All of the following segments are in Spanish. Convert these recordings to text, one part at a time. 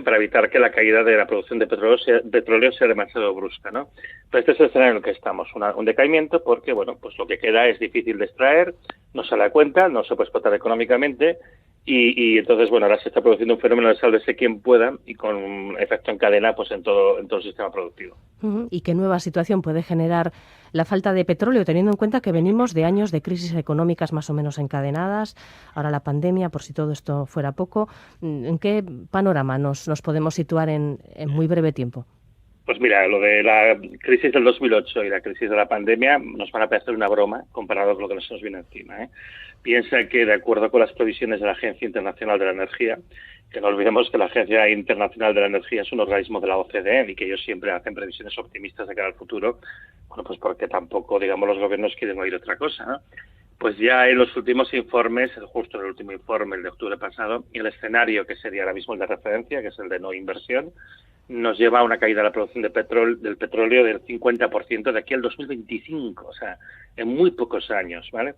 para evitar que la caída de la producción de petróleo sea demasiado brusca, ¿no? Pero este es el escenario en el que estamos, un decaimiento porque, bueno, pues lo que queda es difícil de extraer, no se da cuenta, no se puede explotar económicamente y entonces, bueno, ahora se está produciendo un fenómeno de sálvese quien pueda y con un efecto en cadena pues en todo el sistema productivo. ¿Y qué nueva situación puede generar la falta de petróleo, teniendo en cuenta que venimos de años de crisis económicas más o menos encadenadas, ahora la pandemia, por si todo esto fuera poco? ¿En qué panorama nos podemos situar en muy breve tiempo? Pues mira, lo de la crisis del 2008 y la crisis de la pandemia nos van a parecer una broma comparado con lo que nos viene encima, ¿eh? Piensa que, de acuerdo con las previsiones de la Agencia Internacional de la Energía, que no olvidemos que la Agencia Internacional de la Energía es un organismo de la OCDE y que ellos siempre hacen previsiones optimistas de cara al futuro, bueno, pues porque tampoco, digamos, los gobiernos quieren oír otra cosa, ¿no? Pues ya en los últimos informes, justo en el último informe, el de octubre pasado, el escenario que sería ahora mismo el de referencia, que es el de no inversión, nos lleva a una caída de la producción del petróleo del 50% de aquí al 2025, o sea, en muy pocos años, ¿vale?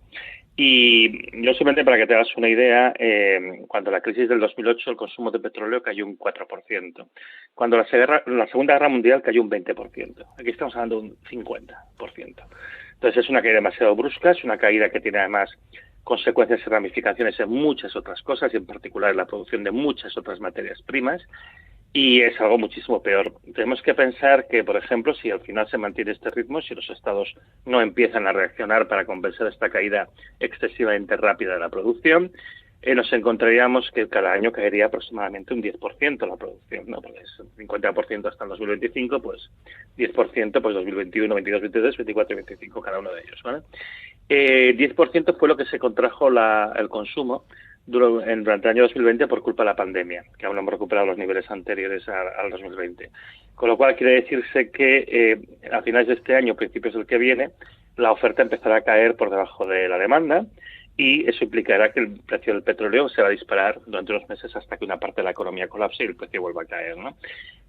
Y yo simplemente para que te hagas una idea, cuando la crisis del 2008 el consumo de petróleo cayó un 4%, cuando la Segunda Guerra Mundial cayó un 20%, aquí estamos hablando de un 50%. Entonces es una caída demasiado brusca, es una caída que tiene además consecuencias y ramificaciones en muchas otras cosas, y en particular en la producción de muchas otras materias primas, y es algo muchísimo peor. Tenemos que pensar que, por ejemplo, si al final se mantiene este ritmo, si los estados no empiezan a reaccionar para compensar esta caída excesivamente rápida de la producción, nos encontraríamos que cada año caería aproximadamente un 10% la producción, ¿no? Porque es 50% hasta el 2025, pues 10%, pues 2021, 22, 23, 24 y 25, cada uno de ellos, ¿vale? 10% fue lo que se contrajo el consumo durante el año 2020 por culpa de la pandemia, que aún no hemos recuperado los niveles anteriores al 2020. Con lo cual quiere decirse que a finales de este año, principios del que viene, la oferta empezará a caer por debajo de la demanda y eso implicará que el precio del petróleo se va a disparar durante unos meses hasta que una parte de la economía colapse y el precio vuelva a caer, ¿no?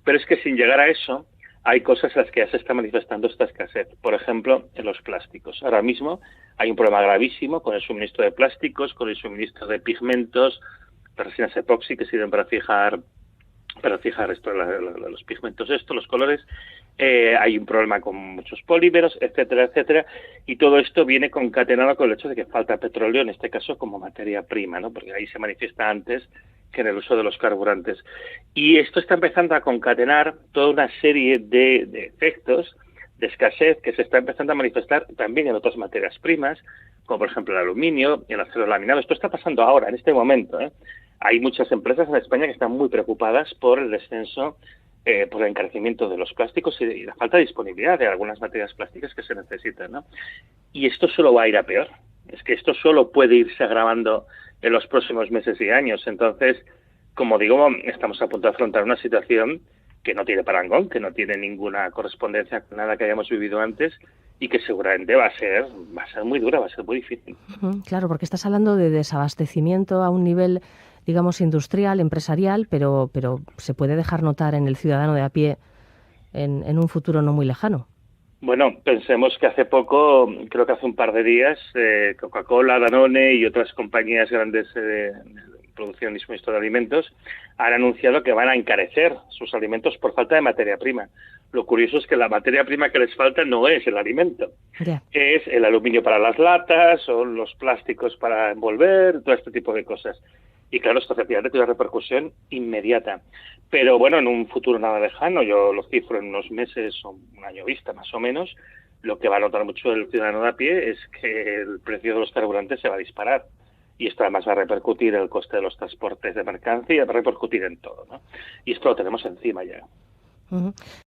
Pero es que sin llegar a eso, hay cosas en las que ya se está manifestando esta escasez. Por ejemplo, en los plásticos. Ahora mismo hay un problema gravísimo con el suministro de plásticos, con el suministro de pigmentos, de resinas epoxi que sirven para fijar esto, los pigmentos, los colores. Hay un problema con muchos polímeros, etcétera, etcétera, y todo esto viene concatenado con el hecho de que falta petróleo, en este caso como materia prima, ¿no? Porque ahí se manifiesta antes que en el uso de los carburantes. Y esto está empezando a concatenar toda una serie de efectos de escasez que se está empezando a manifestar también en otras materias primas, como por ejemplo el aluminio, el acero laminado. Esto está pasando ahora, en este momento, ¿eh? Hay muchas empresas en España que están muy preocupadas por el descenso, por el encarecimiento de los plásticos y la falta de disponibilidad de algunas materias plásticas que se necesitan, ¿no? Y esto solo va a ir a peor. Es que esto solo puede irse agravando en los próximos meses y años. Entonces, como digo, estamos a punto de afrontar una situación que no tiene parangón, que no tiene ninguna correspondencia con nada que hayamos vivido antes y que seguramente va a ser muy dura, va a ser muy difícil. Claro, porque estás hablando de desabastecimiento a un nivel, digamos, industrial, empresarial, pero se puede dejar notar en el ciudadano de a pie en un futuro no muy lejano. Bueno, pensemos que hace poco, creo que hace un par de días, Coca-Cola, Danone y otras compañías grandes de producción y suministro de alimentos han anunciado que van a encarecer sus alimentos por falta de materia prima. Lo curioso es que la materia prima que les falta no es el alimento, es el aluminio para las latas o los plásticos para envolver, todo este tipo de cosas. Y claro, esto efectivamente tiene una repercusión inmediata. Pero bueno, en un futuro nada lejano, yo lo cifro en unos meses o un año vista más o menos, lo que va a notar mucho el ciudadano de a pie es que el precio de los carburantes se va a disparar. Y esto además va a repercutir en el coste de los transportes de mercancía, va a repercutir en todo, ¿no? Y esto lo tenemos encima ya.